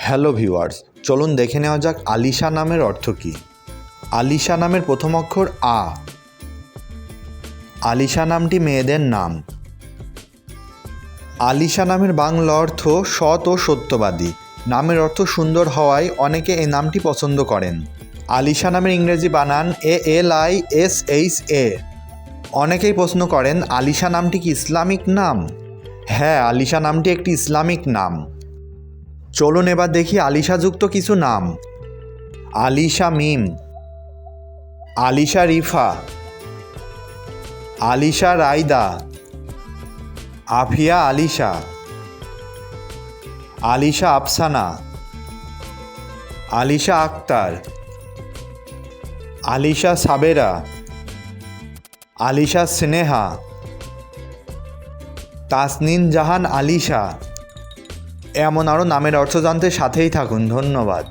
Hello viewers, চলুন দেখে নেওয়া যাক আলিশা নামের অর্থ কী। আলিশা নামের প্রথম অক্ষর আ। আলিশা নামটি মেয়েদের নাম। আলিশা নামের বাংলা অর্থ সৎ ও সত্যবাদী। নামের অর্থ সুন্দর হওয়ায় অনেকে এই নামটি পছন্দ করেন। আলিশা নামের ইংরেজি বানান ALISHA। অনেকেই প্রশ্ন করেন আলিশা নামটি কি ইসলামিক নাম? হ্যাঁ, আলিশা নামটি একটি ইসলামিক নাম। চলুন এবার দেখি আলিশাযুক্ত কিছু নাম। আলিশা মিম, আলিশা রিফা, আলিশা রাইদা, আফিয়া আলিশা, আলিশা আফসানা, আলিশা আক্তার, আলিশা সাবেরা, আলিশা স্নেহা, তাসনিন জাহান আলিশা। এমন আরও নামের অর্থ জানতে সাথেই থাকুন। ধন্যবাদ।